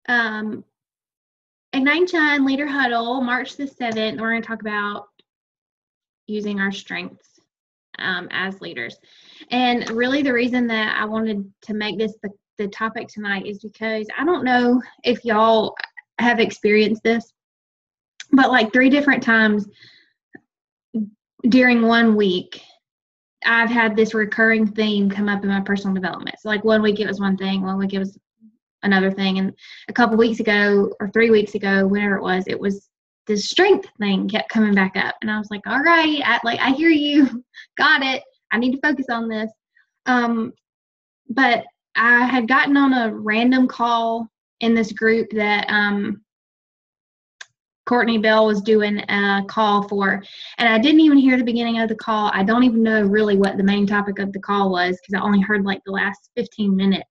Um, Ignite Shine Leader Huddle, March the 7th, we're going to talk about using our strengths as leaders. And really the reason that I wanted to make this the topic tonight is because I don't know if y'all have experienced this, but like 3 different times during 1 week, I've had this recurring theme come up in my personal development. So like 1 week it was one thing, 1 week it was another thing. And a couple weeks ago or 3 weeks ago, whenever it was this strength thing kept coming back up. And I was like, all right, I hear you. Got it. I need to focus on this. But I had gotten on a random call in this group that Courtney Bell was doing a call for, and I didn't even hear the beginning of the call. I don't even know really what the main topic of the call was because I only heard like the last 15 minutes.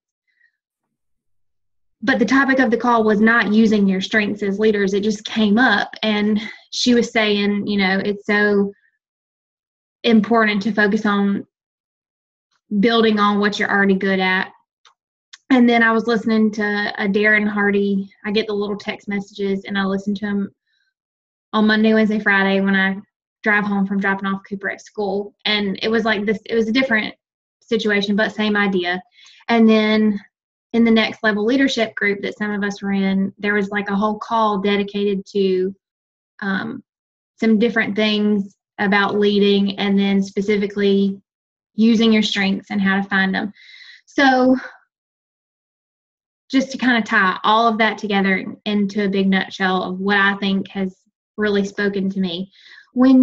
But the topic of the call was not using your strengths as leaders. It just came up, and she was saying, it's so important to focus on building on what you're already good at. And then I was listening to a Darren Hardy. I get the little text messages, and I listen to him on Monday, Wednesday, Friday when I drive home from dropping off Cooper at school. And it was like this, it was a different situation, but same idea. And then in the Next Level Leadership group that some of us were in, there was like a whole call dedicated to some different things about leading, and then specifically using your strengths and how to find them. So just to kind of tie all of that together into a big nutshell of what I think has really spoken to me. We've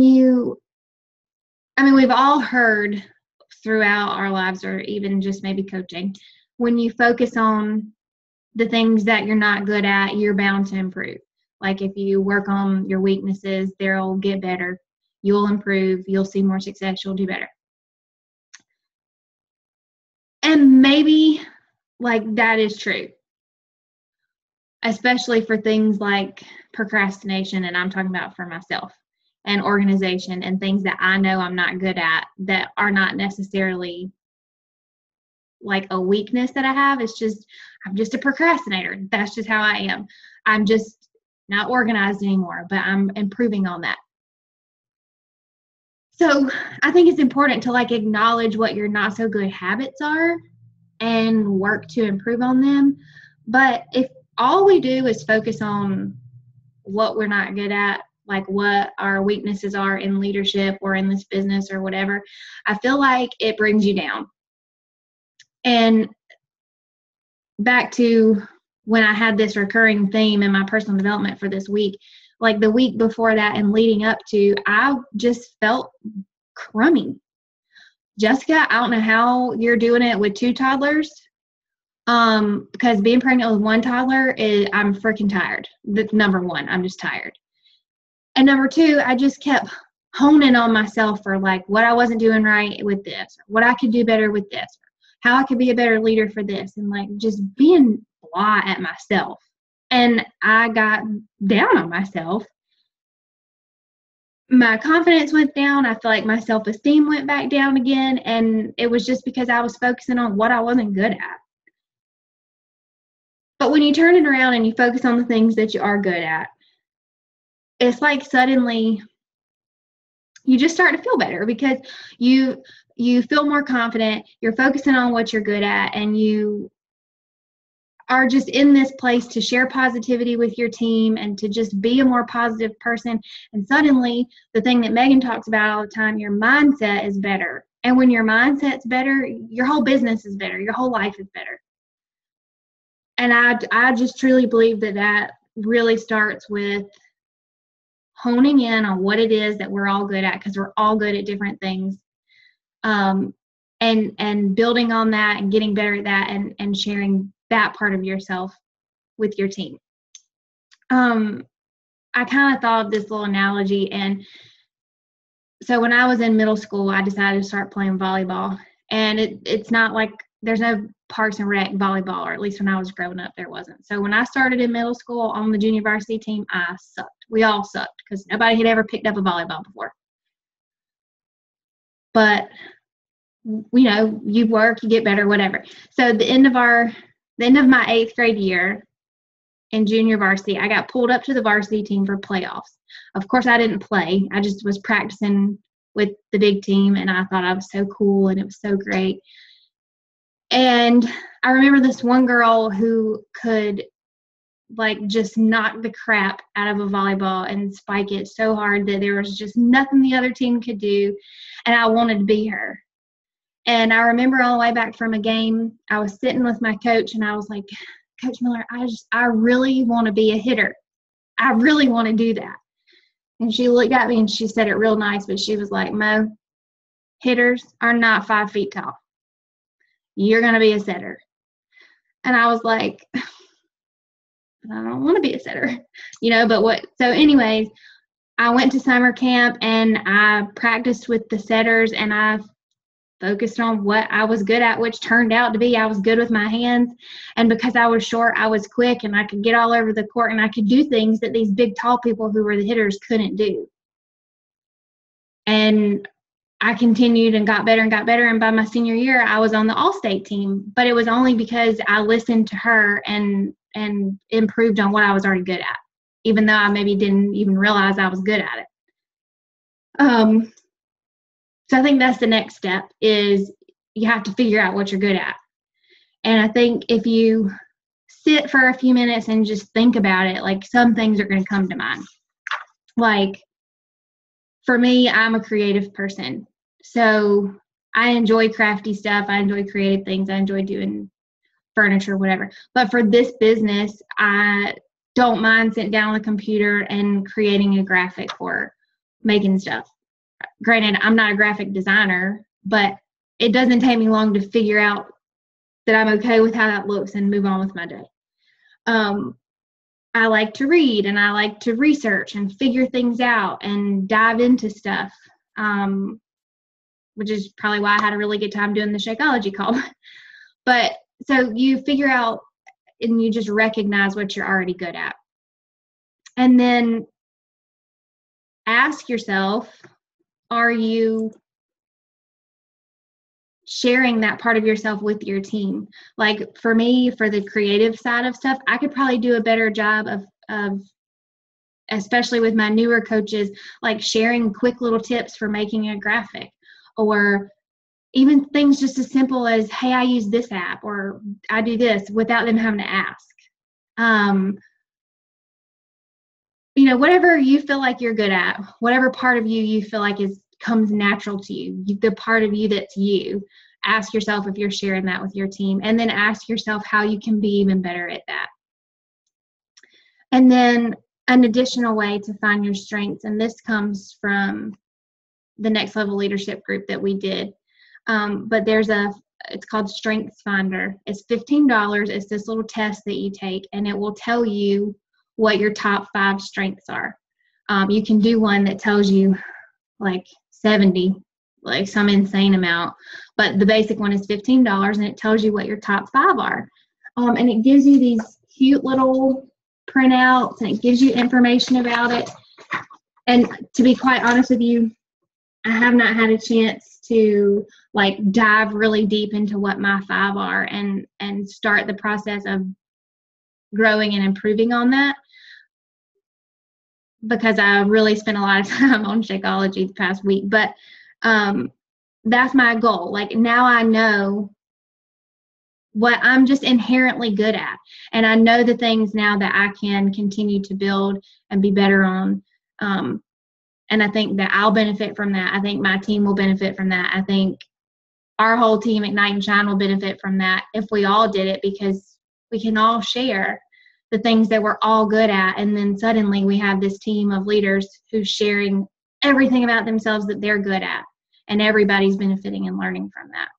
all heard throughout our lives, or even just maybe coaching, when you focus on the things that you're not good at, you're bound to improve. Like if you work on your weaknesses, they'll get better. You'll improve. You'll see more success. You'll do better. And maybe like that is true, especially for things like procrastination, and I'm talking about for myself, and organization, and things that I know I'm not good at that are not necessarily like a weakness that I have. It's just, I'm just a procrastinator. That's just how I am. I'm just not organized anymore, but I'm improving on that. So I think it's important to like acknowledge what your not so good habits are and work to improve on them. But if all we do is focus on what we're not good at, like what our weaknesses are in leadership or in this business or whatever, I feel like it brings you down. And back to when I had this recurring theme in my personal development for this week, like the week before that and leading up to, I just felt crummy. Jessica, I don't know how you're doing it with 2 toddlers. Because being pregnant with 1 toddler I'm freaking tired. That's number 1. I'm just tired. And number 2, I just kept honing on myself for like what I wasn't doing right with this, what I could do better with this, how I could be a better leader for this, and like just being blah at myself. And I got down on myself. My confidence went down. I feel like my self-esteem went back down again. And it was just because I was focusing on what I wasn't good at. But when you turn it around and you focus on the things that you are good at, it's like suddenly you just start to feel better because you feel more confident, you're focusing on what you're good at, and you are just in this place to share positivity with your team and to just be a more positive person. And suddenly, the thing that Megan talks about all the time, your mindset is better. And when your mindset's better, your whole business is better, your whole life is better. And I just truly believe that really starts with honing in on what it is that we're all good at, because we're all good at different things, and building on that and getting better at that, and sharing that part of yourself with your team. I kind of thought of this little analogy, and so when I was in middle school, I decided to start playing volleyball, and it's not like there's no Parks and Rec volleyball, or at least when I was growing up, there wasn't. So when I started in middle school on the junior varsity team, I sucked. We all sucked because nobody had ever picked up a volleyball before. But, you work, you get better, whatever. So the end of my 8th grade year, in junior varsity. I got pulled up to the varsity team for playoffs. Of course, I didn't play. I just was practicing with the big team, and I thought I was so cool, and it was so great. And I remember this one girl who could like just knock the crap out of a volleyball and spike it so hard that there was just nothing the other team could do, and I wanted to be her. And I remember all the way back from a game, I was sitting with my coach, and I was like, Coach Miller, I really want to be a hitter. I really want to do that. And she looked at me and she said it real nice, but she was like, Mo, hitters are not 5 feet tall. You're going to be a setter. And I was like, I don't want to be a setter, so anyways, I went to summer camp and I practiced with the setters, and I focused on what I was good at, which turned out to be I was good with my hands. And because I was short, I was quick, and I could get all over the court, and I could do things that these big, tall people who were the hitters couldn't do. And I continued and got better and got better. And by my senior year, I was on the all-state team, but it was only because I listened to her and improved on what I was already good at, even though I maybe didn't even realize I was good at it. So I think that's the next step, is you have to figure out what you're good at. And I think if you sit for a few minutes and just think about it, like some things are going to come to mind. Like for me, I'm a creative person. So I enjoy crafty stuff. I enjoy creative things. I enjoy doing furniture, whatever. But for this business, I don't mind sitting down on the computer and creating a graphic or making stuff. Granted, I'm not a graphic designer, but it doesn't take me long to figure out that I'm okay with how that looks and move on with my day. I like to read, and I like to research and figure things out and dive into stuff, which is probably why I had a really good time doing the Shakeology call. But so you figure out and you just recognize what you're already good at. And then ask yourself, are you sharing that part of yourself with your team? Like for me, for the creative side of stuff, I could probably do a better job of especially with my newer coaches, like sharing quick little tips for making a graphic, or even things just as simple as, hey, I use this app, or I do this, without them having to ask. Whatever you feel like you're good at, whatever part of you feel like comes natural to you, the part of you that's you, ask yourself if you're sharing that with your team, and then ask yourself how you can be even better at that. And then an additional way to find your strengths, and this comes from the Next Level Leadership group that we did, but it's called Strengths Finder. It's $15. It's this little test that you take, and it will tell you what your top 5 strengths are. You can do one that tells you like 70, like some insane amount, but the basic one is $15, and it tells you what your top 5 are. And it gives you these cute little printouts, and it gives you information about it. And to be quite honest with you, I have not had a chance to like dive really deep into what my 5 are and start the process of growing and improving on that, because I really spent a lot of time on Shakeology the past week. But that's my goal. Like now I know what I'm just inherently good at, and I know the things now that I can continue to build and be better on. And I think that I'll benefit from that. I think my team will benefit from that. I think our whole team at Ignite and Shine will benefit from that if we all did it, because we can all share the things that we're all good at. And then suddenly we have this team of leaders who's sharing everything about themselves that they're good at. And everybody's benefiting and learning from that.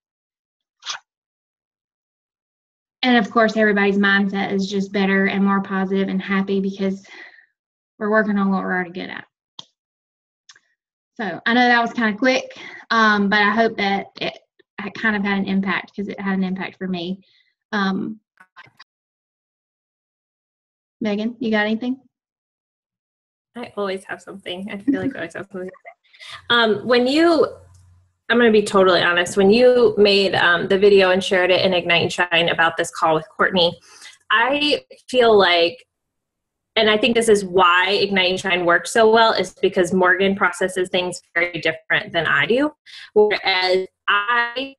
And of course, everybody's mindset is just better and more positive and happy because we're working on what we're already good at. So I know that was kind of quick, but I hope that it kind of had an impact, because it had an impact for me. Megan, you got anything? I always have something. I feel like I always have something to say. I'm going to be totally honest. When you made the video and shared it in Ignite and Shine about this call with Courtney, I feel like and I think this is why Ignite and Shine works so well, is because Morgan processes things very different than I do. Whereas I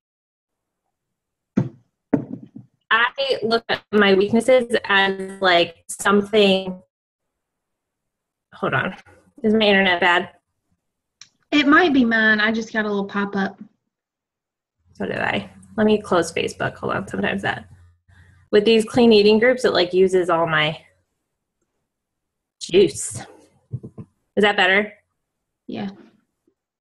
look at my weaknesses as like something. Hold on. Is my internet bad? It might be mine. I just got a little pop-up. So did I. Let me close Facebook. Hold on. Sometimes that. With these clean eating groups, it like uses all my juice. Is that better? Yeah.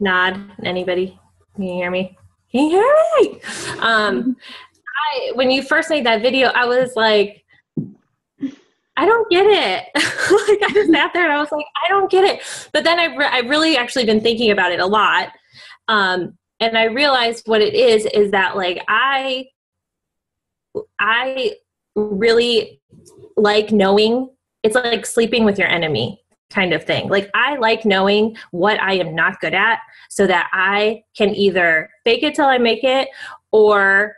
Nod. Anybody? Can you hear me? Can you hear me? When you first made that video, I was like, I don't get it. Like I just sat there and I was like, I don't get it. But then I've really actually been thinking about it a lot. And I realized what it is that like I really like knowing, it's like sleeping with your enemy kind of thing. Like I like knowing what I am not good at so that I can either fake it till I make it, or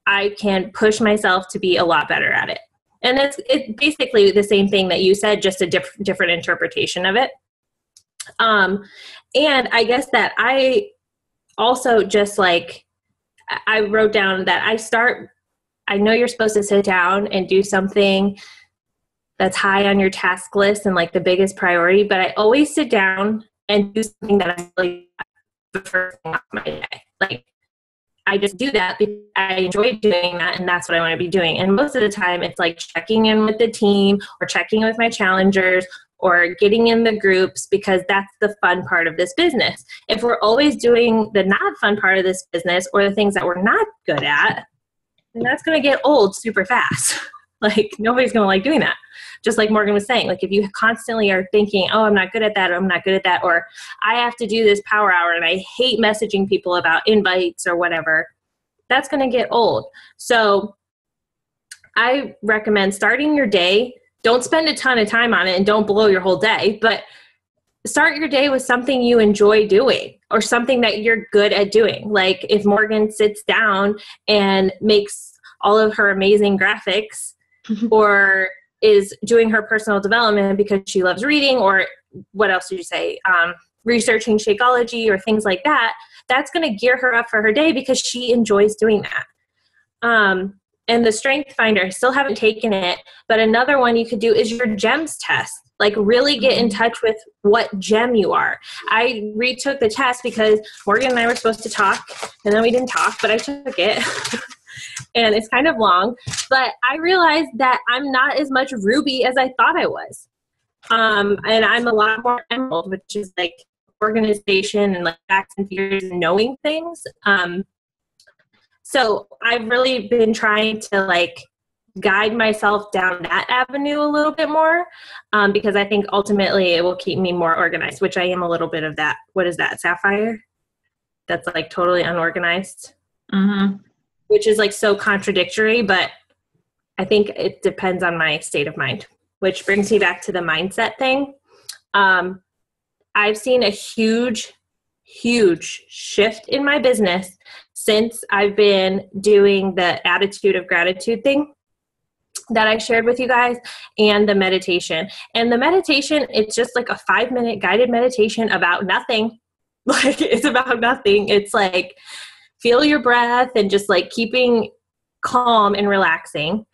I can push myself to be a lot better at it. And it's basically the same thing that you said, just a different interpretation of it. And I guess that I also just like, I wrote down that I know you're supposed to sit down and do something that's high on your task list and like the biggest priority, but I always sit down and do something that I really the first thing off my day. Like I just do that because I enjoy doing that, and that's what I want to be doing. And most of the time it's like checking in with the team or checking with my challengers or getting in the groups, because that's the fun part of this business. If we're always doing the not fun part of this business or the things that we're not good at, then that's going to get old super fast. Like nobody's going to like doing that. Just like Morgan was saying, like if you constantly are thinking, oh, I'm not good at that, or I'm not good at that, or I have to do this power hour and I hate messaging people about invites or whatever, that's going to get old. So I recommend starting your day. Don't spend a ton of time on it and don't blow your whole day, but start your day with something you enjoy doing or something that you're good at doing. Like if Morgan sits down and makes all of her amazing graphics or is doing her personal development because she loves reading, or what else did you say? Researching Shakeology or things like that, that's going to gear her up for her day because she enjoys doing that. And the Strength Finder, I still haven't taken it, but another one you could do is your GEMS test. Like really get in touch with what gem you are. I retook the test because Morgan and I were supposed to talk, and then we didn't talk, but I took it. And it's kind of long, but I realized that I'm not as much Ruby as I thought I was. And I'm a lot more Emerald, which is like organization and like facts and figures and knowing things. So I've really been trying to like guide myself down that avenue a little bit more, because I think ultimately it will keep me more organized, which I am a little bit of that. What is that, Sapphire? That's like totally unorganized. Mm-hmm. Which is like so contradictory, but I think it depends on my state of mind, which brings me back to the mindset thing. I've seen a huge shift in my business since I've been doing the attitude of gratitude thing that I shared with you guys, and the meditation. And the meditation, it's just like a 5-minute guided meditation about nothing. Like it's about nothing. It's like, feel your breath and just like keeping calm and relaxing.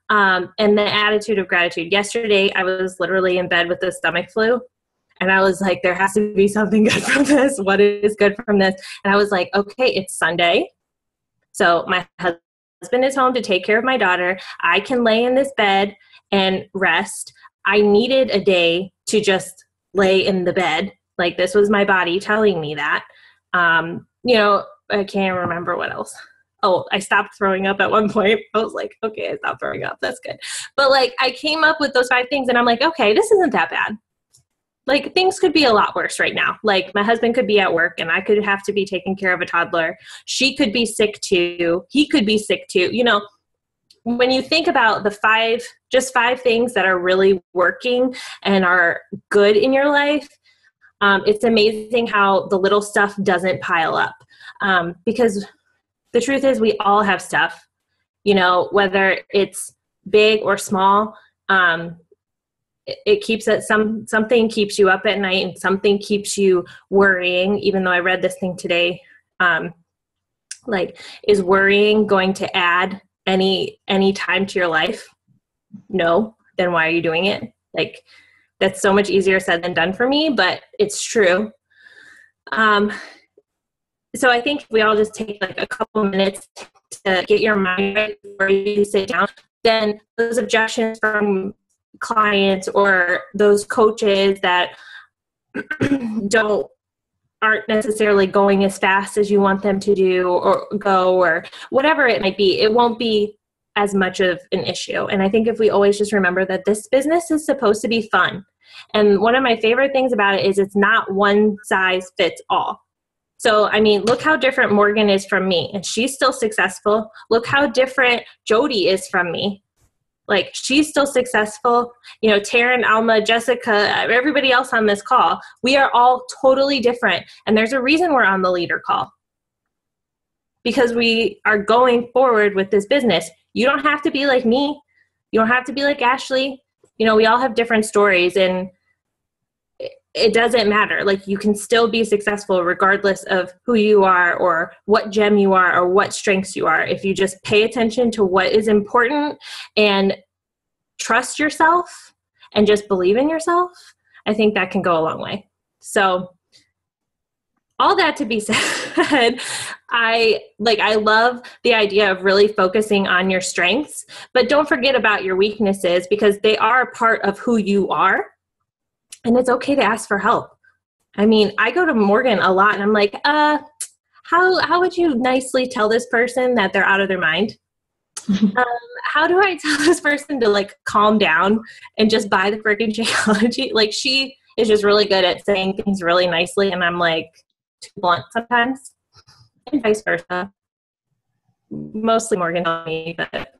And the attitude of gratitude. Yesterday, I was literally in bed with the stomach flu. And I was like, there has to be something good from this. What is good from this? And I was like, okay, it's Sunday. So my husband is home to take care of my daughter. I can lay in this bed and rest. I needed a day to just lay in the bed. Like this was my body telling me that. I can't remember what else. Oh, I stopped throwing up at one point. I was like, okay, I stopped throwing up. That's good. But like, I came up with those 5 things and I'm like, okay, this isn't that bad. Like things could be a lot worse right now. Like my husband could be at work and I could have to be taking care of a toddler. She could be sick too. He could be sick too. You know, when you think about the 5 things that are really working and are good in your life, it's amazing how the little stuff doesn't pile up. Because the truth is we all have stuff, you know, whether it's big or small. it keeps it, something keeps you up at night and something keeps you worrying, even though I read this thing today, like, is worrying going to add any time to your life? No. Then why are you doing it? Like, that's so much easier said than done for me, but it's true. So I think if we all just take like a couple minutes to get your mind right before you sit down, then those objections from clients or those coaches that aren't necessarily going as fast as you want them to do or go, or whatever it might be, it won't be as much of an issue. And I think if we always just remember that this business is supposed to be fun. And one of my favorite things about it is it's not one size fits all. So, I mean, look how different Morgan is from me, and she's still successful. Look how different Jody is from me. Like, she's still successful. You know, Taryn, Alma, Jessica, everybody else on this call, we are all totally different. And there's a reason we're on the leader call, because we are going forward with this business. You don't have to be like me. You don't have to be like Ashley. You know, we all have different stories, and it doesn't matter. Like, you can still be successful regardless of who you are or what gem you are or what strengths you are. If you just pay attention to what is important and trust yourself and just believe in yourself, I think that can go a long way. So all that to be said, I love the idea of really focusing on your strengths, but don't forget about your weaknesses, because they are part of who you are. And it's okay to ask for help. I mean, I go to Morgan a lot and I'm like, how would you nicely tell this person that they're out of their mind? How do I tell this person to like calm down and just buy the freaking Shakeology? Like, she is just really good at saying things really nicely, and I'm like too blunt sometimes, and vice versa. Mostly Morgan on me, but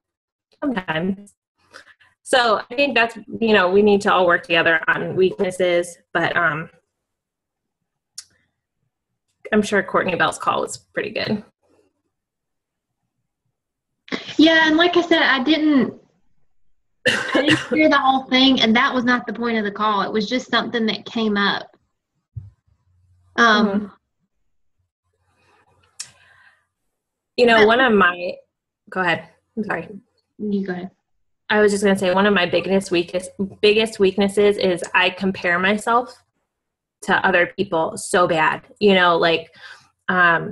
sometimes. So I think that's, you know, we need to all work together on weaknesses, but I'm sure Courtney Bell's call was pretty good. Yeah, and like I said, I didn't hear the whole thing, and that was not the point of the call. It was just something that came up. You know, go ahead. I'm sorry. You go ahead. I was just going to say, one of my biggest weaknesses is I compare myself to other people so bad. You know, like, I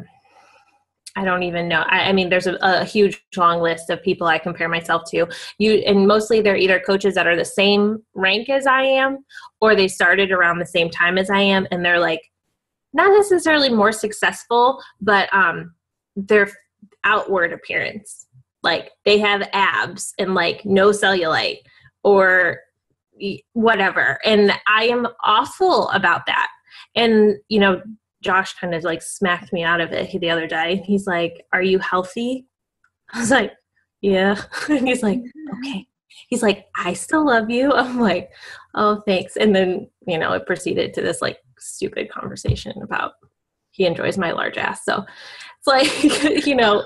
don't even know. I mean, there's a huge long list of people I compare myself to. And mostly they're either coaches that are the same rank as I am, or they started around the same time as I am, and they're like not necessarily more successful, but their outward appearance. Like, they have abs and like no cellulite or whatever. And I am awful about that. And, you know, Josh kind of like smacked me out of it the other day. He's like, "Are you healthy?" I was like, "Yeah." And he's like, "Okay." He's like, "I still love you." I'm like, "Oh, thanks." And then, you know, it proceeded to this like stupid conversation about he enjoys my large ass. So it's like, you know,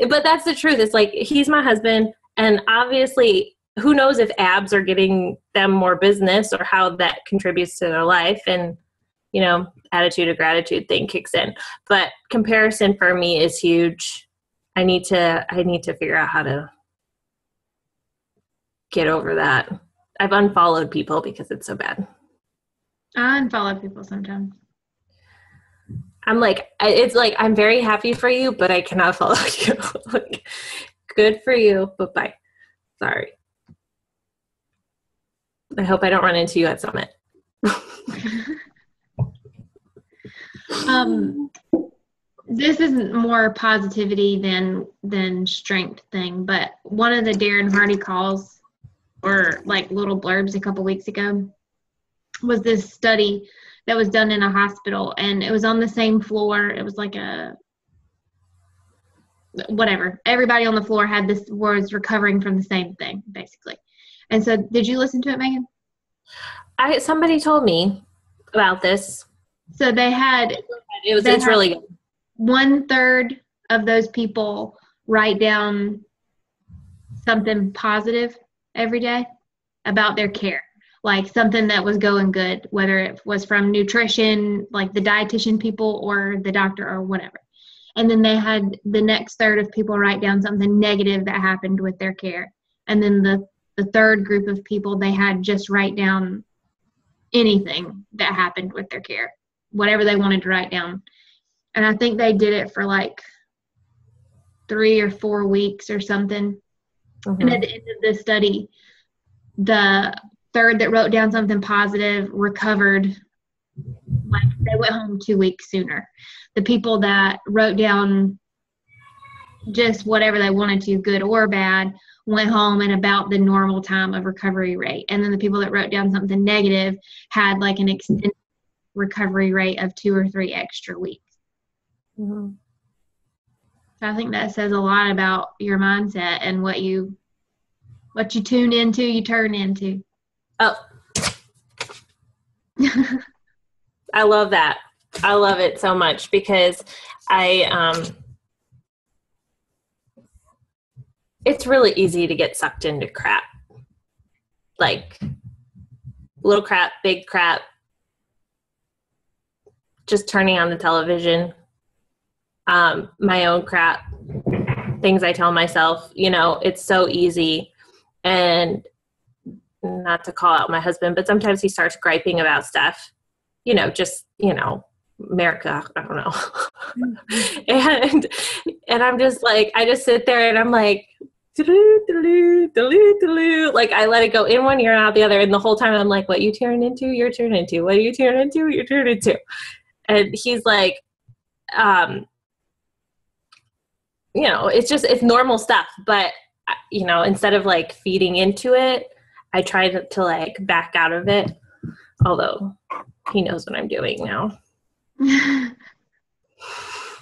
but that's the truth. It's like, he's my husband, and obviously who knows if abs are getting them more business or how that contributes to their life. And, you know, attitude of gratitude thing kicks in. But comparison for me is huge. I need to figure out how to get over that. I've unfollowed people because it's so bad. I unfollow people sometimes. I'm like, it's like, I'm very happy for you, but I cannot follow you. Like, good for you, but bye. Sorry. I hope I don't run into you at Summit. This isn't more positivity than strength thing, but one of the Darren Hardy calls, or like little blurbs a couple weeks ago, was this study that was done in a hospital, and it was on the same floor. It was like whatever. Everybody on the floor was recovering from the same thing, basically. And so, did you listen to it, Megan? Somebody told me about this. So they had, it's really good. 1/3 of those people write down something positive every day about their care. like something that was going good, whether it was from nutrition, like the dietitian people or the doctor or whatever. And then they had the next third of people write down something negative that happened with their care. And then the third group of people, they had just write down anything that happened with their care, whatever they wanted to write down. And I think they did it for like 3 or 4 weeks or something. Mm-hmm. And at the end of the study, the third that wrote down something positive recovered, like they went home 2 weeks sooner. The people that wrote down just whatever they wanted to, good or bad, went home in about the normal time of recovery rate. And then the people that wrote down something negative had like an extended recovery rate of 2 or 3 extra weeks. Mm-hmm. So I think that says a lot about your mindset and what you tune into, you turn into. Oh. I love that. I love it so much because it's really easy to get sucked into crap. Like little crap, big crap, just turning on the television, my own crap, things I tell myself, it's so easy. And not to call out my husband, but sometimes he starts griping about stuff, America, I don't know. and I'm just like, I just sit there and I'm like, like I let it go in one ear and out the other. And the whole time I'm like, what you turn into, you're turned into. What you turn into, you're turned into. And he's like, it's normal stuff. But, instead of like feeding into it, I try to like back out of it. Although he knows what I'm doing now. That's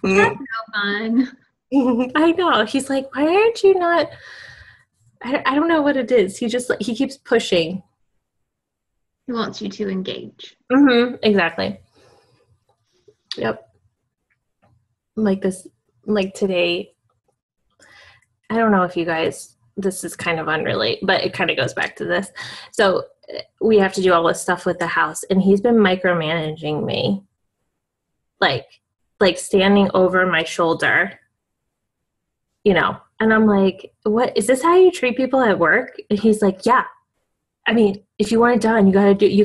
no fun. I know. He's like, why aren't you not? I don't know what it is. He keeps pushing. He wants you to engage. Mm-hmm. Exactly. Yep. Like today, I don't know if you guys, this is kind of unrelated, but it kind of goes back to this. So we have to do all this stuff with the house, and he's been micromanaging me. Like standing over my shoulder, and I'm like, what, is this how you treat people at work? And he's like, yeah. I mean, if you want it done, you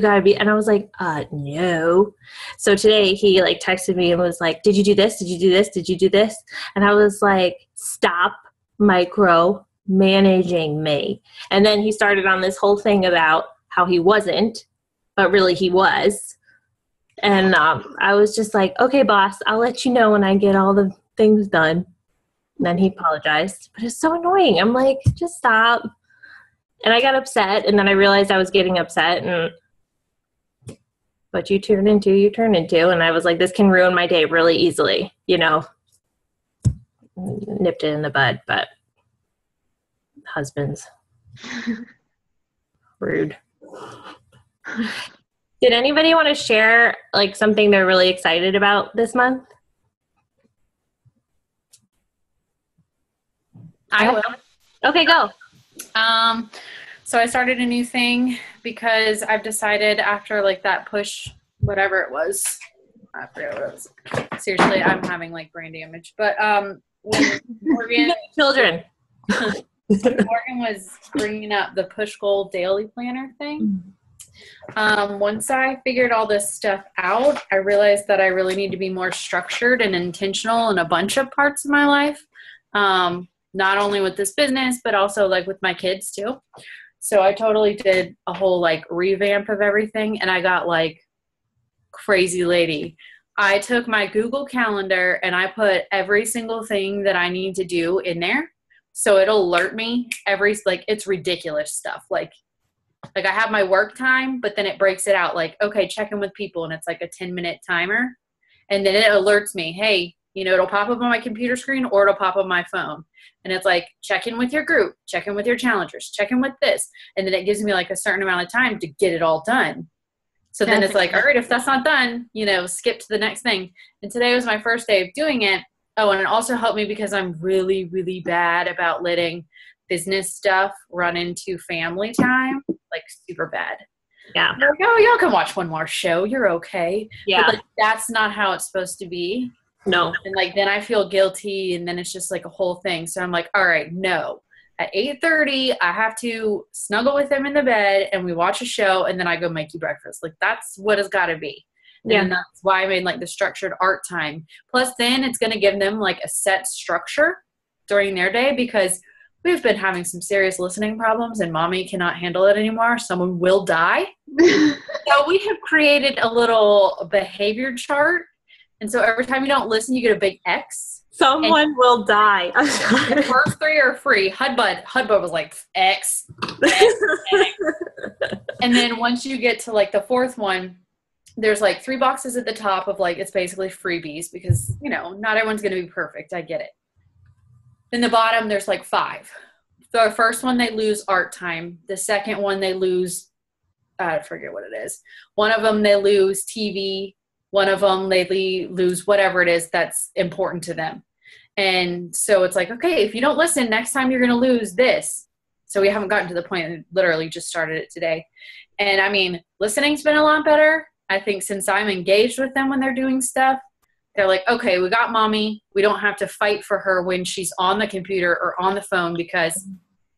gotta be. And I was like, no. So today he like texted me and was like, did you do this? Did you do this? Did you do this? And I was like, stop micro managing me. And then he started on this whole thing about how he wasn't, but really he was. And I was just like, okay, boss, I'll let you know when I get all the things done. And then he apologized, but it's so annoying. I'm like, just stop. And I got upset, and then I realized I was getting upset, and what you turn into. And I was like, this can ruin my day really easily, nipped it in the bud, but husbands. Rude. Did anybody want to share like something they're really excited about this month? I will. Okay, go. So I started a new thing because I've decided after like that push, whatever it was, I forget what it was. Seriously, I'm having like brain damage. But when Morgan children, Morgan was bringing up the push goal daily planner thing. Once I figured all this stuff out, I realized that I really need to be more structured and intentional in a bunch of parts of my life. Not only with this business, but also like with my kids too. So I totally did a whole like revamp of everything, and I got like crazy lady. I took my Google Calendar and I put every single thing that I need to do in there. So it'll alert me it's ridiculous stuff. Like I have my work time, but then it breaks it out like, okay, check in with people. And it's like a 10-minute timer. And then it alerts me, hey, it'll pop up on my computer screen or it'll pop up on my phone. And it's like, check in with your group, check in with your challengers, check in with this. And then it gives me like a certain amount of time to get it all done. So then it's like, all right, if that's not done, skip to the next thing. And today was my first day of doing it. Oh, and it also helped me because I'm really, really bad about letting business stuff run into family time, like super bad. Yeah. They're like, oh, y'all can watch one more show. You're okay. Yeah. But like, that's not how it's supposed to be. No. And like, then I feel guilty, and then it's just like a whole thing. So I'm like, all right, no. At 8:30, I have to snuggle with them in the bed, and we watch a show, and then I go make you breakfast. Like, that's what it's got to be. And that's why I made like the structured art time. Plus, then it's going to give them like a set structure during their day, because we've been having some serious listening problems, and mommy cannot handle it anymore. Someone will die. So we have created a little behavior chart. And so every time you don't listen, you get a big X. Someone will die. The first 3 are free. Hudbud was like X, X, X. And then once you get to like the 4th one, there's like 3 boxes at the top of like, it's basically freebies, because, you know, not everyone's going to be perfect. I get it. Then the bottom, there's like 5. The first one, they lose art time. The second one, they lose, I forget what it is. One of them, they lose TV. One of them, they lose whatever it is that's important to them. And so it's like, okay, if you don't listen, next time you're going to lose this. So we haven't gotten to the point. I literally just started it today. And I mean, listening's been a lot better. I think since I'm engaged with them when they're doing stuff, they're like, okay, we got mommy. We don't have to fight for her when she's on the computer or on the phone, because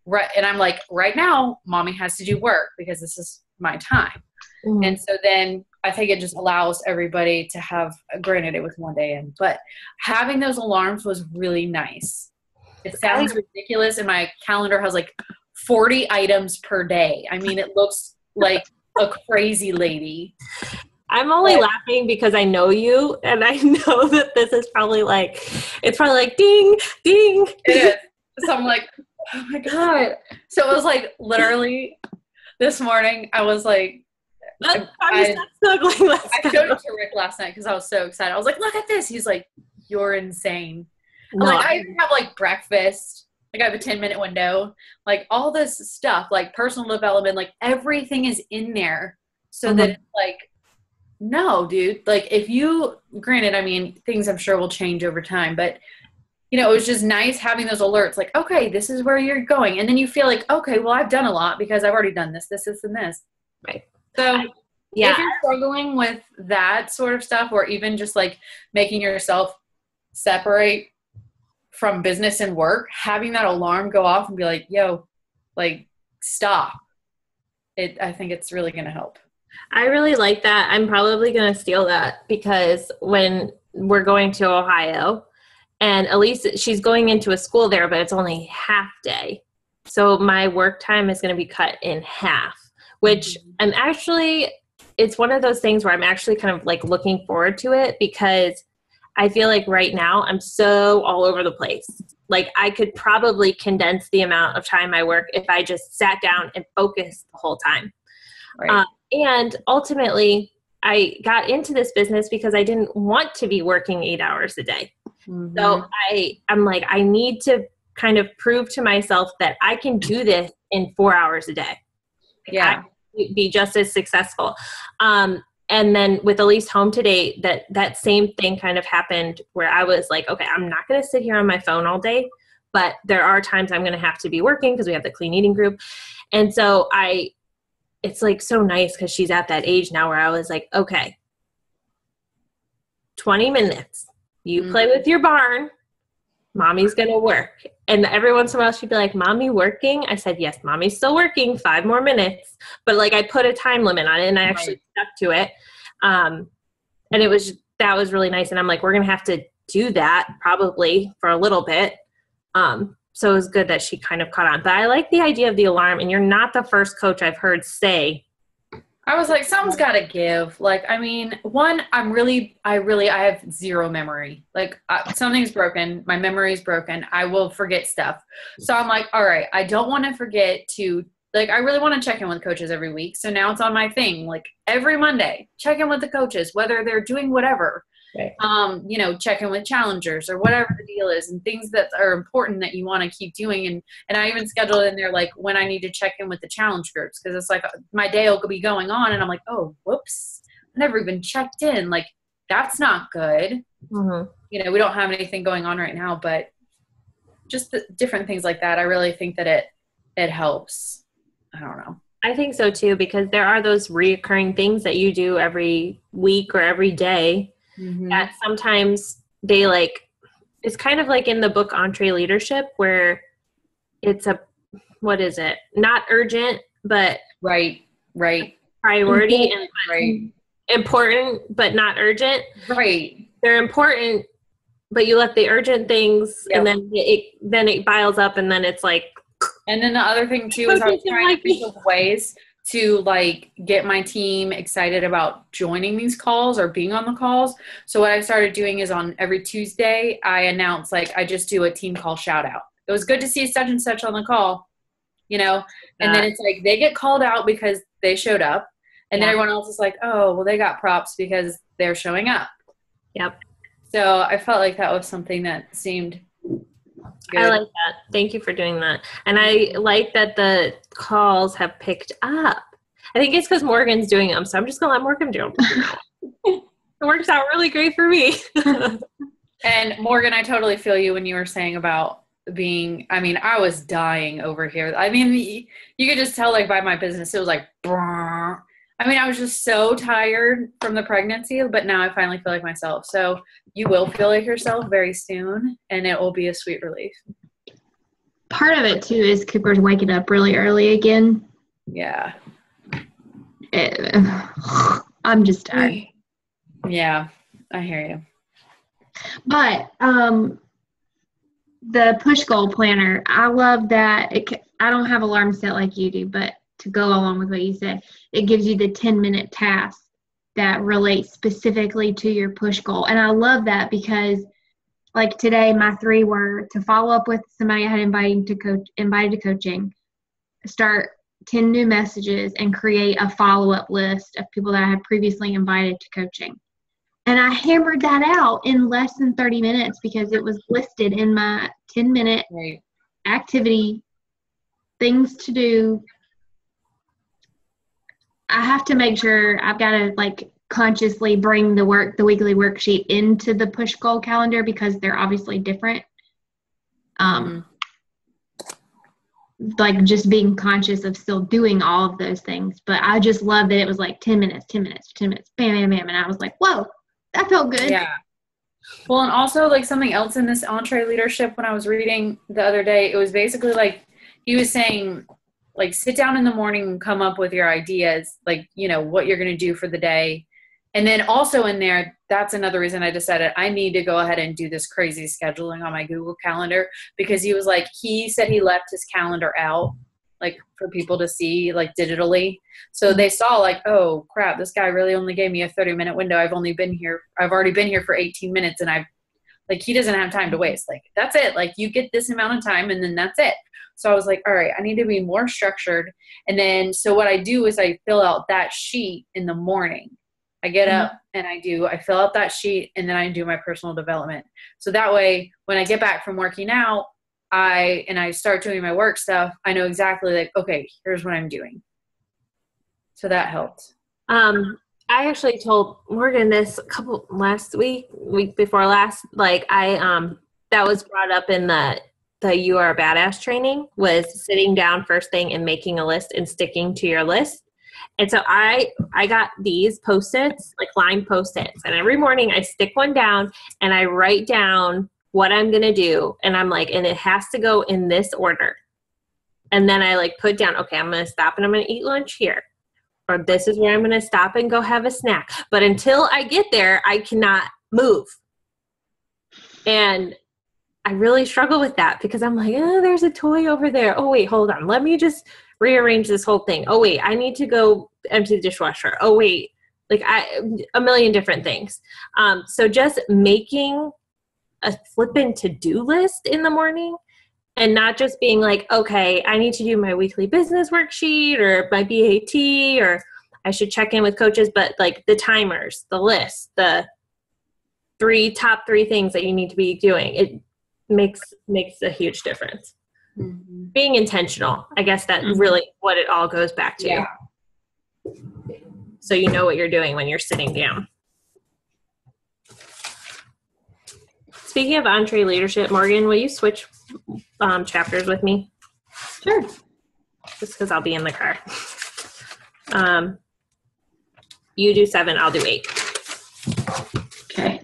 right. And I'm like, right now, mommy has to do work because this is my time. Mm-hmm. And so then I think it just allows everybody to have, granted it was one day in, but having those alarms was really nice. It sounds ridiculous, and my calendar has like 40 items per day. I mean, it looks like a crazy lady. I'm only laughing because I know you, and I know that this is probably like, it's probably like ding, ding. It is. So I'm like, oh my God. So it was like literally this morning, I was like, I showed it to Rick last night because I was so excited. I was like, look at this. He's like, you're insane. No. Like, I even have like breakfast. Like, I have a 10-minute window. Like, all this stuff, like personal development, like everything is in there. So that it's like, no, dude. Like, if you, granted, I mean, things I'm sure will change over time, but you know, it was just nice having those alerts. Like, okay, this is where you're going. And then you feel like, okay, well, I've done a lot because I've already done this, and this. Right. So if you're struggling with that sort of stuff, or even just like making yourself separate from business and work, having that alarm go off and be like, yo, like, stop. I think it's really going to help. I really like that. I'm probably going to steal that, because when we're going to Ohio, and Elise, she's going into a school there, but it's only half day. So my work time is going to be cut in half, which I'm actually, it's one of those things where I'm actually kind of like looking forward to it, because I feel like right now I'm so all over the place. Like, I could probably condense the amount of time I work if I just sat down and focused the whole time. Right. And ultimately, I got into this business because I didn't want to be working 8 hours a day. Mm-hmm. So I'm like, I need to kind of prove to myself that I can do this in 4 hours a day. Yeah. I can be just as successful. And then with Elise home today, that same thing kind of happened, where I was like, okay, I'm not going to sit here on my phone all day, but there are times I'm going to have to be working because we have the clean eating group. And so it's like so nice, because she's at that age now where I was like, okay, 20 minutes, you play with your barn, mommy's going to work. And every once in a while she'd be like, mommy working? I said, yes, mommy's still working, 5 more minutes. But like, I put a time limit on it, and I actually stuck to it. And that was really nice. And I'm like, we're going to have to do that probably for a little bit. So it was good that she kind of caught on. But I like the idea of the alarm, and you're not the first coach I've heard say. I was like, something's got to give. Like, I mean, one, I have zero memory. Like, something's broken. My memory's broken. I will forget stuff. So I'm like, all right, I don't want to forget to, like, I really want to check in with coaches every week. So now it's on my thing. Like, every Monday, check in with the coaches, whether they're doing whatever. Right. You know, check in with challengers or whatever the deal is, and things that are important that you want to keep doing. And I even scheduled in there, like, when I need to check in with the challenge groups, because it's like my day will be going on, and I'm like, oh, whoops, I never even checked in. Like, that's not good. Mm-hmm. You know, we don't have anything going on right now, but just the different things like that. I really think that it helps. I don't know. I think so too, because there are those reoccurring things that you do every week or every day that sometimes they like, it's kind of like in the book Entree Leadership where it's what is it? Not urgent, but Right. priority and Right. important, but not urgent. Right. They're important, but you let the urgent things and then it piles up and then it's like. And then the other thing too is I was trying to think of ways to like get my team excited about joining these calls or being on the calls. So what I started doing is on every Tuesday, I announce like I just do a team call shout out. It was good to see such and such on the call, you know, and then it's like they get called out because they showed up and then everyone else is like, oh, well, they got props because they're showing up. Yep. So I felt like that was something that seemed good. I like that. Thank you for doing that. And I like that the calls have picked up. I think it's because Morgan's doing them, so I'm just going to let Morgan do them. It works out really great for me. And Morgan, I totally feel you when you were saying about being, I mean, I was dying over here. I mean, you could just tell like by my business, it was like, brrr. I mean, I was just so tired from the pregnancy, but now I finally feel like myself. So you will feel like yourself very soon, and it will be a sweet relief. Part of it, too, is Cooper's waking up really early again. Yeah. I'm just tired. Yeah, I hear you. But the push goal planner, I love that. I don't have alarms set like you do, but to go along with what you said, it gives you the 10-minute tasks that relate specifically to your push goal. And I love that because like today, my 3 were to follow up with somebody I had invited to coaching, start 10 new messages, and create a follow-up list of people that I had previously invited to coaching. And I hammered that out in less than 30 minutes because it was listed in my 10-minute activity, things to do. I have to make sure I've got to like consciously bring the weekly worksheet into the push goal calendar because they're obviously different. Like just being conscious of still doing all of those things. But I just love that it was like 10 minutes, bam, bam, bam. And I was like, whoa, that felt good. Yeah. Well, and also like something else in this Entree Leadership when I was reading the other day, it was basically like he was saying, like, sit down in the morning and come up with your ideas, like, you know, what you're going to do for the day. And then also in there, that's another reason I decided I need to go ahead and do this crazy scheduling on my Google Calendar because he said he left his calendar out, like, for people to see, like, digitally. So they saw, like, oh, crap, this guy really only gave me a 30-minute window. I've already been here for 18 minutes, and he doesn't have time to waste. Like, that's it. Like, you get this amount of time, and then that's it. So I was like, all right, I need to be more structured. And then, so what I do is I fill out that sheet in the morning. I get up and I fill out that sheet, and then I do my personal development. So that way, when I get back from working out, I start doing my work stuff, I know exactly like, okay, here's what I'm doing. So that helped. I actually told Morgan this last week before last, like that was brought up in the You Are a Badass training, was sitting down first thing and making a list and sticking to your list. And so I got these Post-its, like lined Post-its, and every morning I stick one down and I write down what I'm going to do. And I'm like, and it has to go in this order. And then I like put down, okay, I'm going to stop and I'm going to eat lunch here. Or this is where I'm going to stop and go have a snack. But until I get there, I cannot move. And I really struggle with that because I'm like, oh, there's a toy over there. Oh, wait, hold on. Let me just rearrange this whole thing. Oh, wait, I need to go empty the dishwasher. Oh, wait, a million different things. So just making a flippin' to-do list in the morning and not just being like, okay, I need to do my weekly business worksheet or my BAT or I should check in with coaches, but like the timers, the list, the top three things that you need to be doing, it makes a huge difference. Mm-hmm. Being intentional, I guess that's really what it all goes back to. Yeah. So you know what you're doing when you're sitting down. Speaking of Entree Leadership, Morgan, will you switch chapters with me? Sure. Just because I'll be in the car. You do 7, I'll do 8. Okay.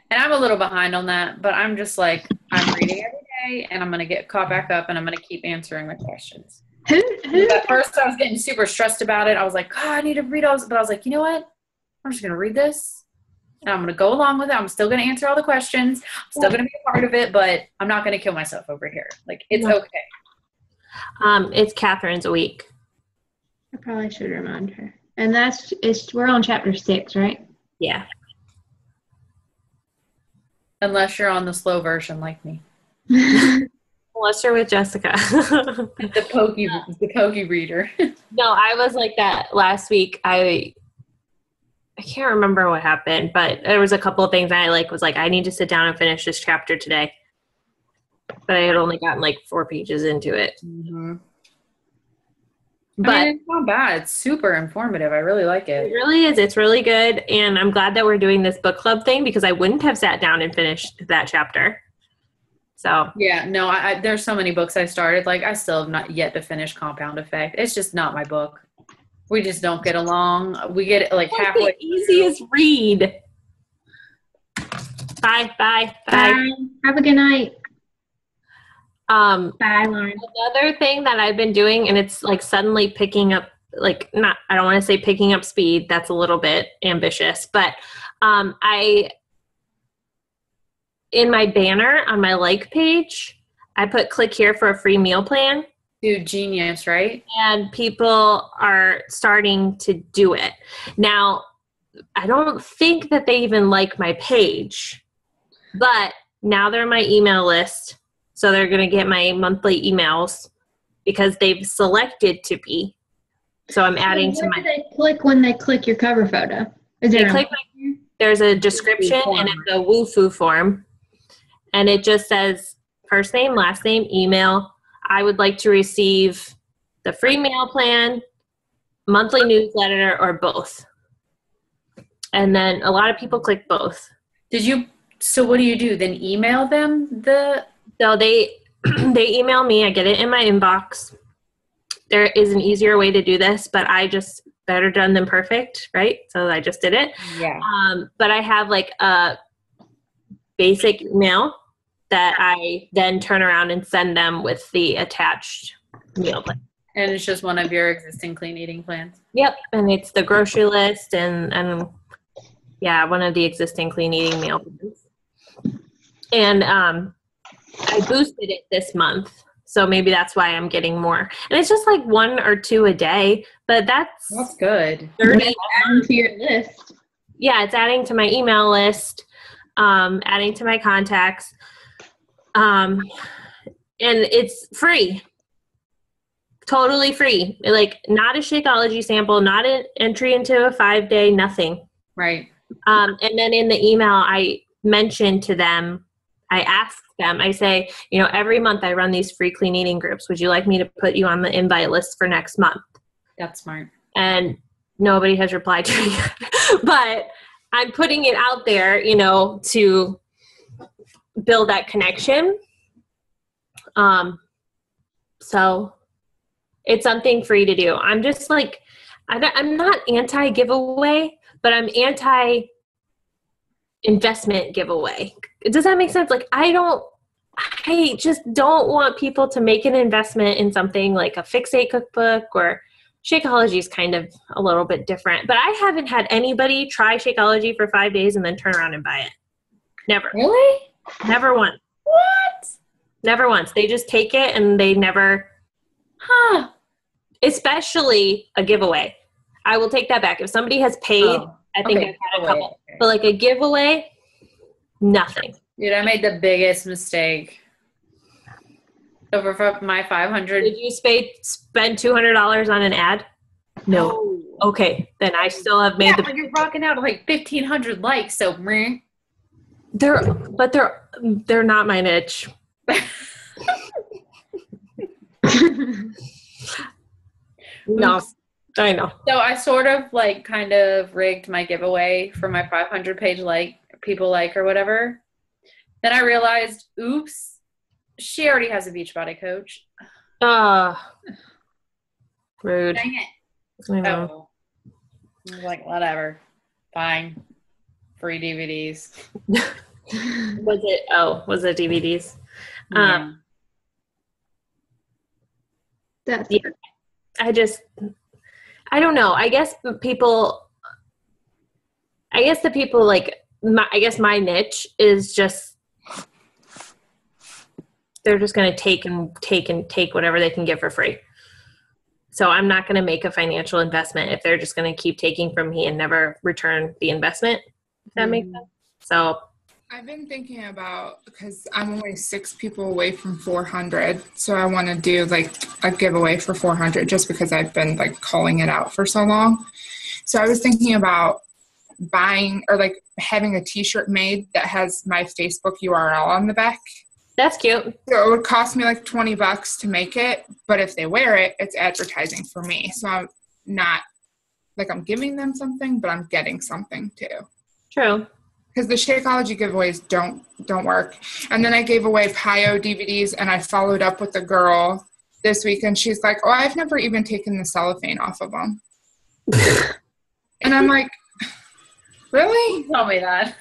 And I'm a little behind on that, but I'm just like, I'm reading every day and I'm going to get caught back up and I'm going to keep answering the questions. Who? At first I was getting super stressed about it. I was like, God, I need to read all this. But I was like, you know what? I'm just going to read this and I'm going to go along with it. I'm still going to answer all the questions. I'm still going to be a part of it, but I'm not going to kill myself over here. Like, it's okay. It's Catherine's a week. I probably should remind her. And we're on chapter 6, right? Yeah. Unless you're on the slow version like me. Unless you're with Jessica. The pokey reader. No, I was like that last week. I can't remember what happened, but there was a couple of things I was like, I need to sit down and finish this chapter today. But I had only gotten 4 pages into it. Mm-hmm. But I mean, it's not bad. It's super informative. I really like it. It really is. It's really good. And I'm glad that we're doing this book club thing because I wouldn't have sat down and finished that chapter. So yeah, no, I there's so many books I started. I still have not yet to finish Compound Effect. It's just not my book. We just don't get along. We get halfway. The easiest read. Bye. Have a good night. Bye, Lauren. Another thing that I've been doing, and it's suddenly picking up, I don't want to say picking up speed. That's a little bit ambitious, but in my banner on my page, I put click here for a free meal plan. Dude, genius, right? And people are starting to do it. Now, I don't think that they even like my page, but now they're my email list. So they're going to get my monthly emails because they've selected to be. So I'm adding to my. Where do they click when they click your cover photo? There's a description and it's a woofu form. And it just says first name, last name, email. I would like to receive the free meal plan, monthly newsletter, or both. And then a lot of people click both. So what do you do? Then email them So they email me. I get it in my inbox. There is an easier way to do this, but I just better done than perfect, right? So I just did it. Yeah. But I have a basic email that I then turn around and send them with the attached meal plan. And it's just one of your existing clean eating plans? Yep. And it's the grocery list and one of the existing clean eating meal plans. And I boosted it this month. So maybe that's why I'm getting more. And it's just 1 or 2 a day, but that's good. 30 adding to your list. Yeah, it's adding to my email list, adding to my contacts. And it's free. Totally free. Not a Shakeology sample, not an entry into a 5-day, nothing. Right. And then in the email, I mentioned to them, I asked them, I say, every month I run these free clean eating groups. Would you like me to put you on the invite list for next month? That's smart. And nobody has replied to me yet. But I'm putting it out there, to build that connection. So it's something free to do. I'm just I'm not anti-giveaway, but I'm anti-investment giveaway. Does that make sense? I just don't want people to make an investment in something like a Fix8 cookbook, or Shakeology is kind of a little bit different. But I haven't had anybody try Shakeology for 5 days and then turn around and buy it. Never. Really? Never once. What? Never once. They just take it and they never. Huh. Especially a giveaway. I will take that back. If somebody has paid, I think I've had a couple. Okay. But a giveaway, nothing. Dude, I made the biggest mistake. Over my 500. Did you spend $200 on an ad? No. Oh. Okay, then I still have made but you're rocking out 1,500 likes, so meh. They're not my niche. No, I know. So I sort of kind of rigged my giveaway for my 500 page people or whatever. Then I realized, oops, she already has a Beachbody coach. Rude. Dang it. I know. Oh. Like, whatever. Fine. Free DVDs. Was it DVDs? Yeah. That's Yeah. I don't know. I guess the people like, I guess my niche is just, they're just going to take whatever they can get for free. So I'm not going to make a financial investment if they're just going to keep taking from me and never return the investment, if that makes sense. So I've been thinking about, because I'm only 6 people away from 400, so I want to do like a giveaway for 400 just because I've been like calling it out for so long. So I was thinking about buying or like having a t-shirt made that has my Facebook URL on the back. that's cute. So it would cost me like $20 to make it, but if they wear it, it's advertising for me. So I'm not like I'm giving them something, but I'm getting something too. True. Because the Shakeology giveaways don't work. And then I gave away Pio DVDs, and I followed up with a girl this week, and she's like, "Oh, I've never even taken the cellophane off of them." And I'm like, "Really?" Tell me that.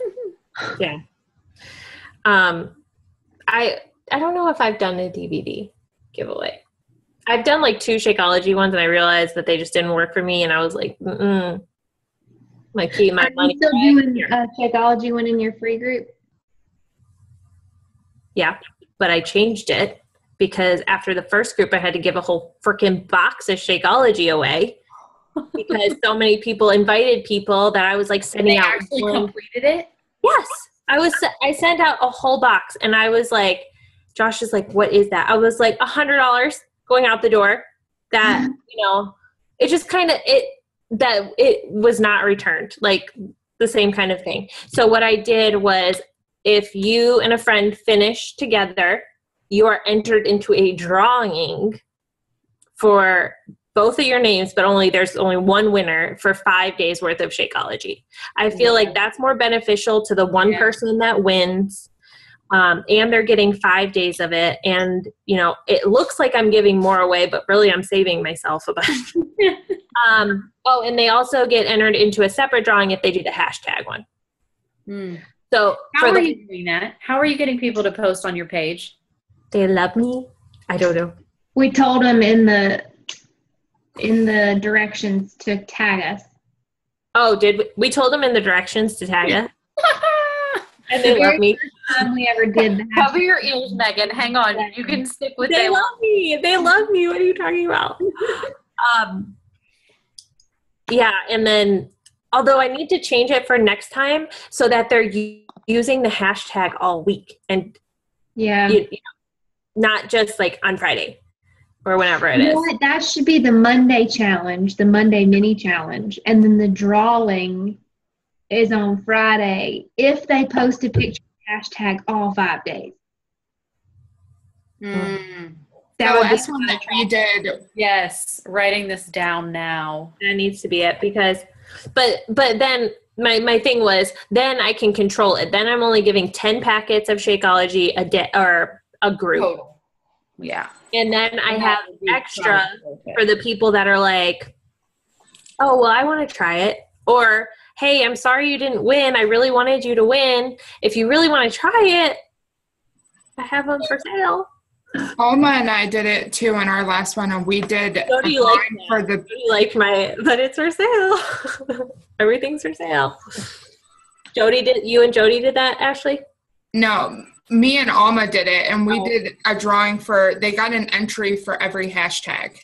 Yeah. I don't know if I've done a DVD giveaway. I've done like 2 Shakeology ones, and I realized that they just didn't work for me, and I was like, like keep my money. Are you still doing a Shakeology one in your free group? Yeah, but I changed it because after the first group, I had to give a whole freaking box of Shakeology away because so many people invited people that I was like sending out. Actually completed it? Yes, I sent out a whole box, and I was like, Josh is like, "What is that?" I was like, $100 going out the door. That it just kind of it was not returned, like the same kind of thing. So what I did was, if you and a friend finish together, you are entered into a drawing for both of your names, but there's only one winner for 5 days worth of Shakeology. I feel like that's more beneficial to the one person that wins. And they're getting 5 days of it. And, it looks like I'm giving more away, but really I'm saving myself a bunch. And they also get entered into a separate drawing if they do the hashtag one. So how are you doing that? How are you getting people to post on your page? They love me. I don't know. We told them in the directions to tag us. Oh, we told them in the directions to tag us? And they love me. First time we ever did that. Cover your ears, Megan. Hang on. You can stick with They love me. They love me. What are you talking about? Yeah, and then, although I need to change it for next time so that they're using the hashtag all week and not just like on Friday or whenever it is. What? That should be the Monday challenge, the Monday mini challenge, and then the drawing is on Friday if they post a picture hashtag all 5 days. That was one that we did. Yes, writing this down now. That needs to be it because, but then my thing was, then I can control it. Then I'm only giving 10 packets of Shakeology a day or a group. Total. Yeah. And then I have extra for the people that are like, oh, well, I want to try it. Or, hey, I'm sorry you didn't win. I really wanted you to win. If you really want to try it, I have them for sale. Alma and I did it too in our last one, and we did Jody liked my, but it's for sale. Everything's for sale. You and Jody did that, Ashley? No, me and Alma did it, and we did a drawing they got an entry for every hashtag.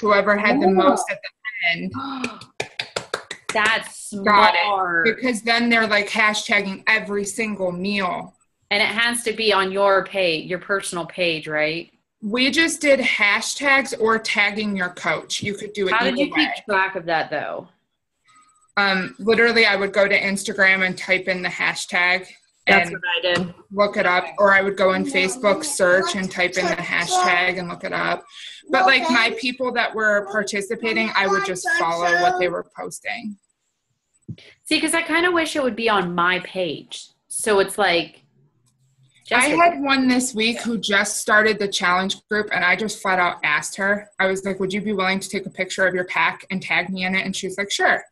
Whoever had the most at the end. That's smart. Got it. Because then they're like hashtagging every single meal. And it has to be on your page, your personal page, right? We just did hashtags or tagging your coach. You could do it How either did you way. keep track of that, though? Literally, I would go to Instagram and type in the hashtag. That's what I did. Look it up. Or I would go on Facebook, search, and type in the hashtag and look it up. But like my people that were participating, I would just follow what they were posting. See, because I kind of wish it would be on my page. So it's like, I had one this week who just started the challenge group, and I just flat out asked her. I was like, would you be willing to take a picture of your pack and tag me in it? And she was like, sure.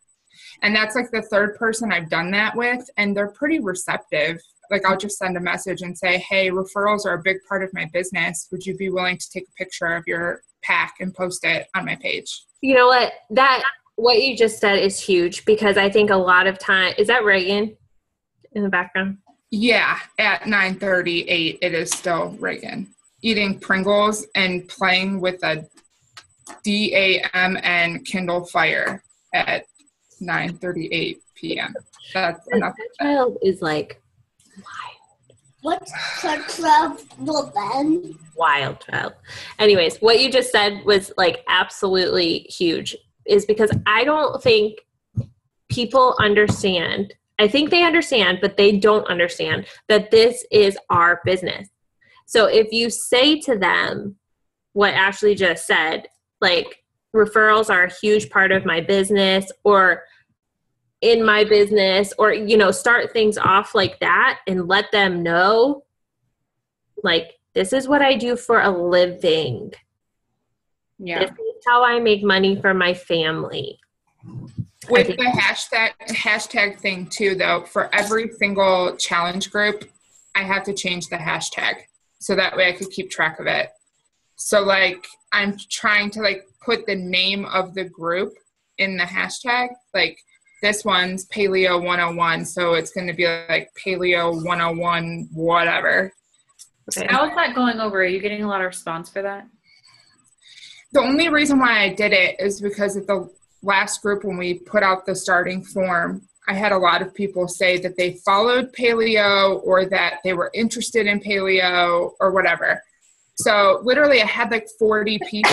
And that's like the third person I've done that with, and they're pretty receptive. Like, I'll just send a message and say, hey, referrals are a big part of my business. Would you be willing to take a picture of your pack and post it on my page? You know what? What you just said is huge, because I think a lot of time, is that Reagan in the background? Yeah, at 9:38, it is still Reagan eating Pringles and playing with a DAMN Kindle Fire at 9:38 p.m. That's enough. That child is like What's her trouble then? wild child. Anyways, what you just said was like absolutely huge, is because I don't think people understand. I think they understand, but they don't understand that this is our business. So if you say to them what Ashley just said, like, referrals are a huge part of my business, or in my business, or, you know, start things off like that and let them know, like, this is what I do for a living. Yeah. This is how I make money for my family. With the hashtag thing too, though, for every single challenge group, I have to change the hashtag so that way I could keep track of it. So like, I'm trying to like put the name of the group in the hashtag. Like, this one's Paleo 101, so it's going to be like Paleo 101 whatever. Okay. How is that going over? Are you getting a lot of response for that? The only reason why I did it is because at the last group, when we put out the starting form, I had a lot of people say that they followed paleo or that they were interested in paleo or whatever. So literally I had like 40 people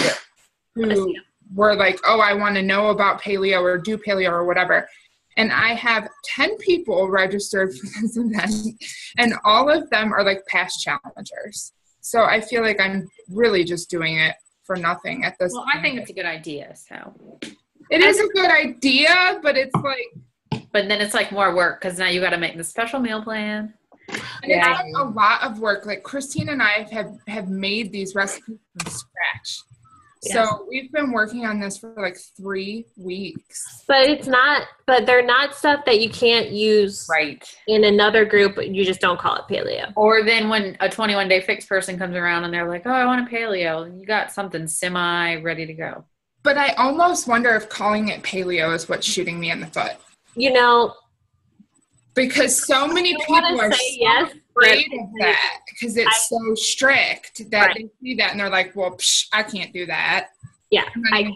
who were like, oh, I want to know about paleo or do paleo or whatever. And I have 10 people registered for this event, and all of them are like past challengers. So I feel like I'm really just doing it for nothing at this point. I think it's a good idea, so. It is a good idea, but it's like. But then it's like more work, because now you got to make the special meal plan. And it's like a lot of work. Like, Christine and I have made these recipes from scratch. Yes. So we've been working on this for like 3 weeks. But they're not stuff that you can't use in another group. You just don't call it paleo. Or then when a 21-day fix person comes around and they're like, oh, I want a paleo, you got something semi ready to go. But I almost wonder if calling it paleo is what's shooting me in the foot. You know, because so many people are so afraid of that because it's so strict that they see that and they're like, well, I can't do that. Yeah, I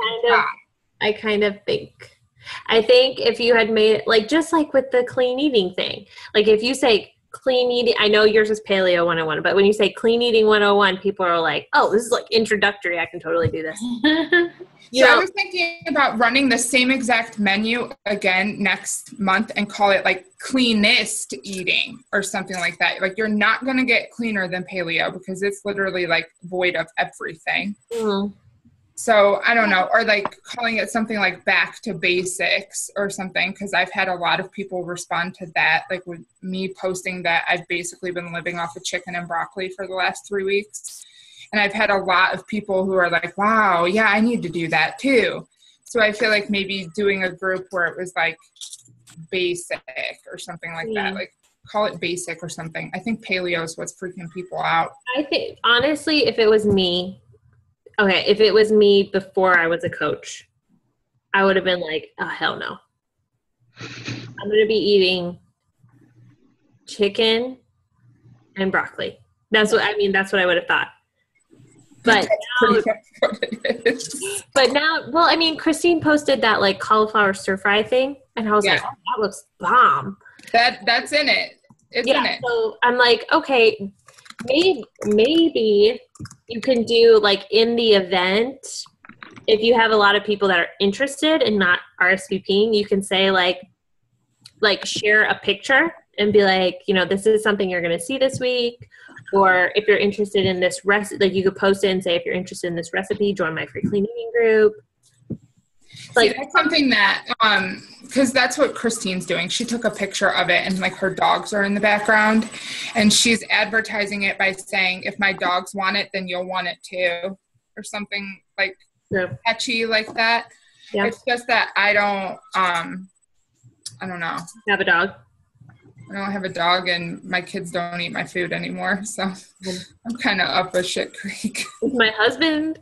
kind of think. I think if you had made it, like, just like with the clean eating thing, like if you say clean eating, I know yours is Paleo 101, but when you say clean eating 101, people are like, oh, this is like introductory. I can totally do this. I was thinking about running the same exact menu again next month and call it like cleanest eating or something like that. Like, you're not going to get cleaner than paleo because it's literally like void of everything. Mm-hmm. So I don't know, or like calling it something like back to basics or something, because I've had a lot of people respond to that, like with me posting that I've basically been living off of chicken and broccoli for the last 3 weeks. And I've had a lot of people who are like, wow, yeah, I need to do that too. So I feel like maybe doing a group where it was like basic or something like that, like call it basic or something. I think paleo is what's freaking people out. I think, honestly, if it was me before I was a coach, I would have been like, oh, hell no. I'm going to be eating chicken and broccoli. That's what I would have thought. But now, well, I mean, Christine posted that like cauliflower stir fry thing, and I was like, oh, that looks bomb. That's in it. It's in it. So I'm like, okay, maybe you can do like in the event, if you have a lot of people that are interested and not RSVPing, you can say like share a picture and be like, you know, this is something you're going to see this week. Or if you're interested in this recipe, like you could post it and say, if you're interested in this recipe, join my free clean eating group. Like, that's something that because that's what Christine's doing. She took a picture of it and like her dogs are in the background and she's advertising it by saying, if my dogs want it, then you'll want it too, or something like catchy like that. Yeah. It's just that I don't know. Have a dog? I don't have a dog and my kids don't eat my food anymore. So I'm kind of up a shit creek. With my husband?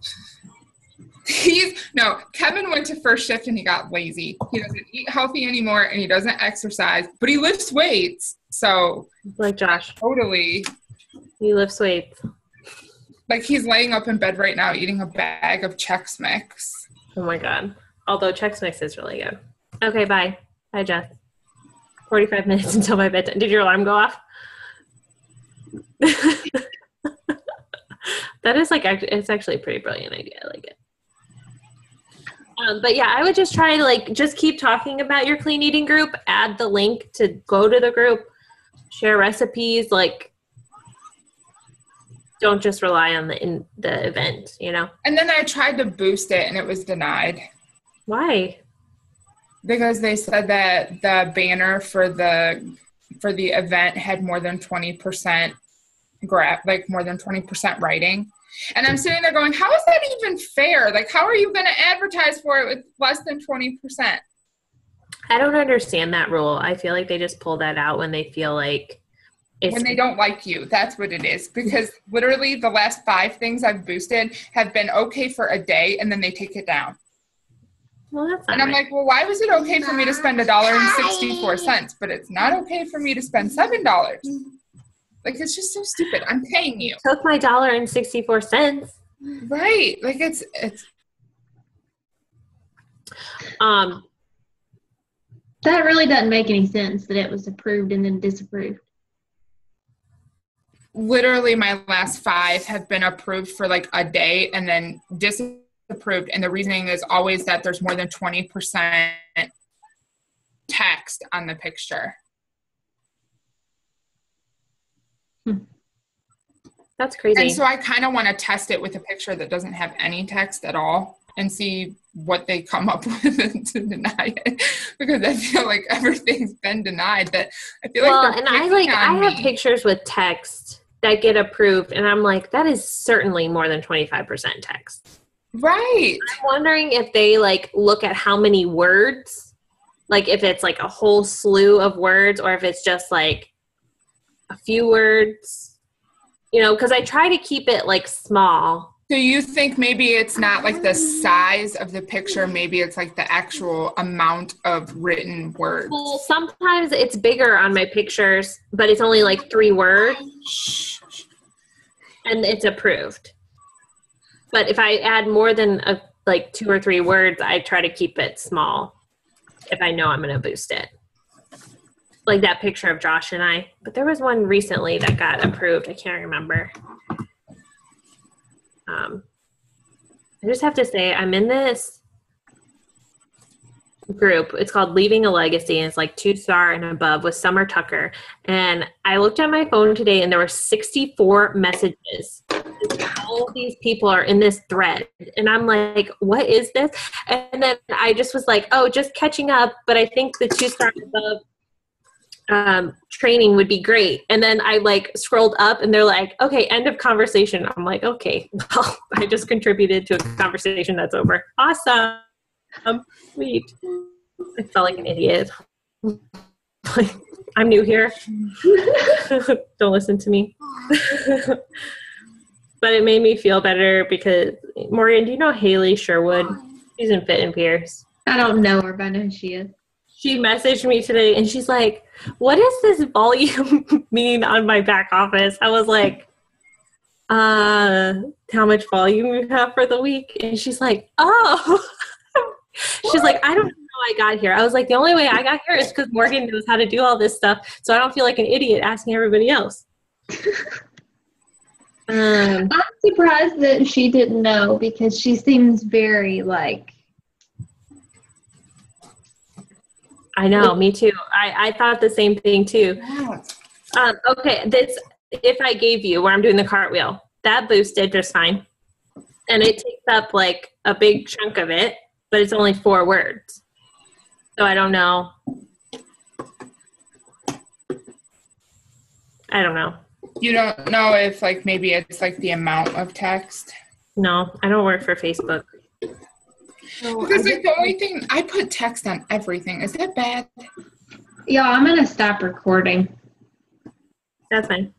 Kevin went to first shift and he got lazy. He doesn't eat healthy anymore and he doesn't exercise, but he lifts weights. So like Josh. Totally. He lifts weights. Like he's laying up in bed right now eating a bag of Chex Mix. Oh my God. Although Chex Mix is really good. Okay, bye. Bye, Jess. 45 minutes until my bedtime. Did your alarm go off? That is it's actually a pretty brilliant idea. I like it. But yeah, I would just try to just keep talking about your clean eating group, add the link to go to the group, share recipes, don't just rely on the event, And then I tried to boost it and it was denied. Why? Because they said that the banner for the event had more than 20% more than 20% writing. And I'm sitting there going, how is that even fair? How are you going to advertise for it with less than 20%? I don't understand that rule. I feel like they just pull that out when they feel like when they don't like you. That's what it is. Because literally the last 5 things I've boosted have been okay for a day and then they take it down. Well, that's and I'm like, well, why was it okay for me to spend $1.64, but it's not okay for me to spend $7? It's just so stupid. I'm paying you. Took my $1.64. Right. It's that really doesn't make any sense that it was approved and then disapproved. Literally my last 5 have been approved for a day and then disapproved. And the reasoning is always that there's more than 20% text on the picture. That's crazy. And so I kind of want to test it with a picture that doesn't have any text at all and see what they come up with to deny it. Because I feel like everything's been denied. That I feel I have pictures with text that get approved and I'm like, that is certainly more than 25% text. Right. I'm wondering if they look at how many words, if it's a whole slew of words or if it's just a few words, because I try to keep it small. So you think maybe it's not the size of the picture, maybe it's the actual amount of written words? Well, sometimes it's bigger on my pictures, but it's only 3 words and it's approved. But if I add more than 2 or 3 words, I try to keep it small if I know I'm going to boost it. Like that picture of Josh and I. But there was one recently that got approved. I can't remember. I just have to say, I'm in this group. It's called Leaving a Legacy, and it's 2-star and above with Summer Tucker. And I looked at my phone today, and there were 64 messages. All of these people are in this thread. And I'm like, what is this? And then I just was like, oh, just catching up. But I think the 2-star and above training would be great. And then I scrolled up and they're like, okay, end of conversation. I'm like, okay, well, I just contributed to a conversation that's over. Awesome. Sweet. I felt like an idiot. I'm new here. Don't listen to me. But it made me feel better because, Morgan, do you know Haley Sherwood? She's in Fit and Pierce. I don't know her, but I know who she is. She messaged me today and she's like, what does this volume mean on my back office? I was like, how much volume you have for the week? And she's like, oh. She's like, I don't know how I got here. I was like, the only way I got here is because Morgan knows how to do all this stuff. So I don't feel like an idiot asking everybody else. I'm surprised that she didn't know because she seems very I know, me too. I thought the same thing too. Okay, this, if I gave you where I'm doing the cartwheel, that boosted just fine. And it takes up a big chunk of it, but it's only 4 words. So I don't know. I don't know. You don't know if like maybe it's like the amount of text? No, I don't work for Facebook. Because like the only thing, I put text on everything. Is that bad? Yeah, I'm going to stop recording. That's fine.